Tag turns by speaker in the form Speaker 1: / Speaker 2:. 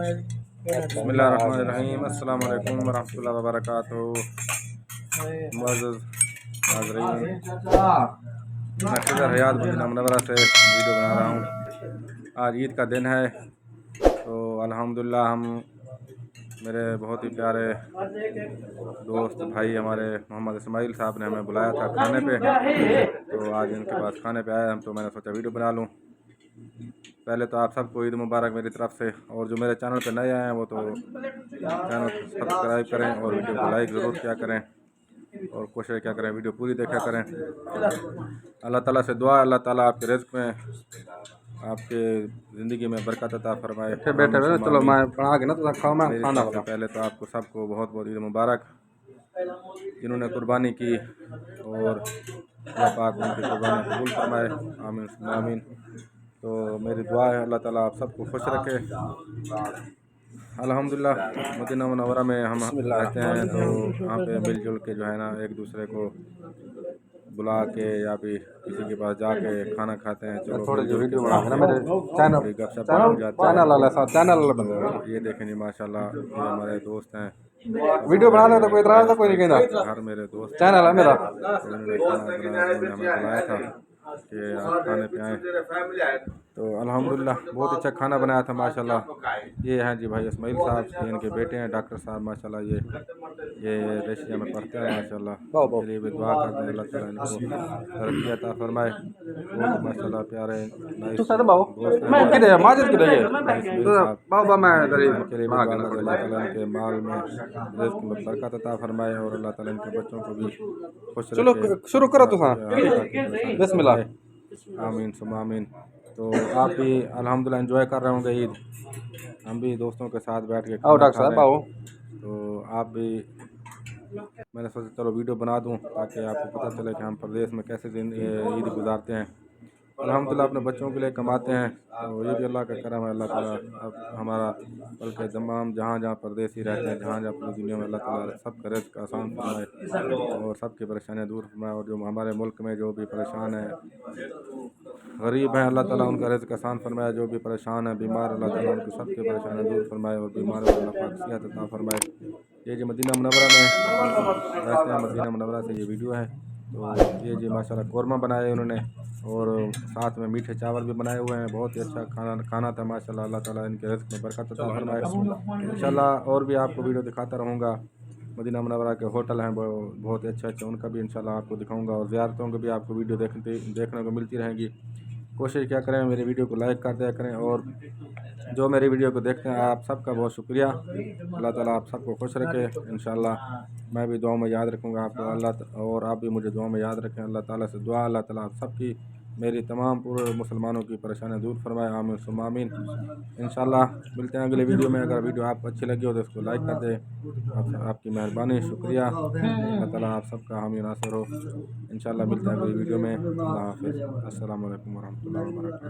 Speaker 1: بسم اللہ الرحمن الرحیم، السلام علیکم ورحمۃ اللہ وبرکاتہ۔ معزز ناظرین، میں خضر حیات مدینہ منورہ سے ویڈیو بنا رہا ہوں۔ آج عید کا دن ہے، تو الحمدللہ ہم میرے بہت ہی پیارے دوست بھائی ہمارے محمد اسماعیل صاحب نے ہمیں بلایا تھا کھانے پہ، تو آج ان کے پاس کھانے پہ آیا ہم، تو میں نے سوچا ویڈیو بنا لوں۔ پہلے تو آپ سب کو عید مبارک میری طرف سے، اور جو میرے چینل پہ نئے آئے ہیں وہ تو چینل کو سبسکرائب کریں اور ویڈیو کو لائک ضرور کیا کریں، اور کوشش کیا کریں ویڈیو پوری دیکھا کریں۔ اللہ تعالیٰ سے دعا ہے اللہ تعالیٰ آپ کے رزق میں، آپ کے زندگی میں برکت عطا فرمائے۔
Speaker 2: چلو میں بنا کے نا تو کھاؤ میں
Speaker 1: میری
Speaker 2: کھانا
Speaker 1: طرف سے پہلے تو آپ کو سب کو بہت بہت عید مبارک، جنہوں نے قربانی کی، اور اللہ پاک ان کی قربانی قبول فرمائے، آمین ثم آمین۔ تو میری دعا ہے اللہ تعالیٰ آپ سب کو خوش رکھے۔ الحمدللہ مدینہ منورہ میں ہم رہتے ہیں، تو وہاں پہ مل جل کے جو ہے نا ایک دوسرے کو بلا کے یا بھی کسی کے پاس جا کے کھانا کھاتے ہیں، چلو
Speaker 2: تھوڑی
Speaker 1: مل
Speaker 2: جو
Speaker 1: جل کے
Speaker 2: ویڈیو بنا کے نا میرے
Speaker 1: تھوڑی گپ شپ ہو جاتی ہے۔
Speaker 2: چینل والے ساتھ چینل والے بندے
Speaker 1: یہ دیکھیں جی ماشاءاللہ، یہ ہمارے دوست ہیں،
Speaker 2: ویڈیو بنا لے تو کوئی اعتراض تو کوئی نہیں کہنا،
Speaker 1: گھر میرے دوست
Speaker 2: چینل ہے میرا۔
Speaker 1: انہوں نے ہمیں بلایا تھا کہ آپ کھانے پہ آئیں، تو الحمدللہ بہت اچھا کھانا بنایا تھا ماشاءاللہ۔ یہ ہیں جی بھائی اسماعیل صاحب، یہ ان کے بیٹے ہیں ڈاکٹر صاحب ماشاءاللہ، یہ ریشیا میں پڑھتے ہیں ماشاءاللہ، ان کے لیے بھی دعا کرتے ہیں اللہ تعالیٰ ان کو ترقی عطا فرمائے۔ بہت ماشاءاللہ پیارے نائس دوست ہیں
Speaker 2: ماجد کی رہی
Speaker 1: اسماعیل صاحب،
Speaker 2: بابا میں
Speaker 1: ان کے لیے بھی دعا کرتے ہیں اللہ تعالیٰ ان کے مال میں رزق میں برکت عطا فرمائے، اور اللہ تعالیٰ ان کے بچوں کو بھی خوش
Speaker 2: چلو
Speaker 1: رکھے،
Speaker 2: شروع کرو تو
Speaker 1: بسم
Speaker 2: بسم اللہ۔
Speaker 1: آمین ثم آمین۔ تو آپ بھی الحمدللہ انجوائے کر رہے ہوں گے عید، ہم بھی دوستوں کے ساتھ بیٹھ کے
Speaker 2: آؤ
Speaker 1: کھانا
Speaker 2: ڈاکٹر
Speaker 1: کھا
Speaker 2: صاحب
Speaker 1: رہے
Speaker 2: آؤ۔
Speaker 1: ہیں، تو آپ بھی، میں نے سوچا چلو ویڈیو بنا دوں تاکہ آپ کو پتہ چلے کہ ہم پردیس میں کیسے عید گزارتے ہیں۔ الحمدللہ اپنے بچوں کے لیے کماتے ہیں، تو یہ بھی اللہ کا کرم ہے، اللہ تعالیٰ اب ہمارا بلکہ تمام جہاں جہاں پردیسی رہتے ہیں، جہاں جہاں پوری دنیا میں اللہ تعالیٰ سب کا رزق آسان فرمائے اور سب کی پریشانیاں دور فرمائے، اور جو ہمارے ملک میں جو بھی پریشان ہیں، غریب ہیں، اللہ تعالیٰ ان کا رزق آسان فرمائے، جو بھی پریشان ہیں بیمار اللہ تعالیٰ ان کو سب کی پریشانیاں دور فرمائے، اور بیماروں کو اللہ پاک صحت عطا فرمائے۔ یہ جی مدینہ منورہ میں رہتے ہیں، مدینہ منورہ سے یہ ویڈیو ہے۔ تو یہ جی ماشاءاللہ قورمہ بنائے انہوں نے، اور ساتھ میں میٹھے چاول بھی بنائے ہوئے ہیں، بہت ہی اچھا کھانا تھا ماشاءاللہ، اللہ تعالیٰ ان کے رزق میں برکت عطا فرمائے۔ انشاءاللہ اور بھی آپ کو ویڈیو دکھاتا رہوں گا، مدینہ منورہ کے ہوٹل ہیں بہت اچھے اچھے، ان کا بھی انشاءاللہ آپ کو دکھاؤں گا، اور زیارتوں کو بھی آپ کو ویڈیو دیکھنے کو ملتی رہیں گی۔ کوشش کیا کریں میری ویڈیو کو لائک کر دیا کریں، اور جو میری ویڈیو کو دیکھتے ہیں آپ سب کا بہت شکریہ، اللہ تعالیٰ آپ سب کو خوش رکھے۔ انشاءاللہ میں بھی دعاؤں میں یاد رکھوں گا آپ کو، اور آپ بھی مجھے دعاؤں میں یاد رکھیں۔ اللہ تعالیٰ سے دعا اللہ تعالیٰ آپ سب کی، میری تمام پورے مسلمانوں کی پریشانیاں دور فرمائے، آمین ثم آمین۔ انشاءاللہ ملتے ہیں اگلے ویڈیو میں، اگر ویڈیو آپ کو اچھی لگی ہو تو اس کو لائک کر دیں، آپ کی مہربانی شکریہ، اللہ تعالیٰ آپ سب کا حامی ناصر ہو۔ انشاءاللہ ملتے ہیں اگلی ویڈیو میں، اللہ حافظ، السلام علیکم ورحمۃ اللہ وبرکاتہ۔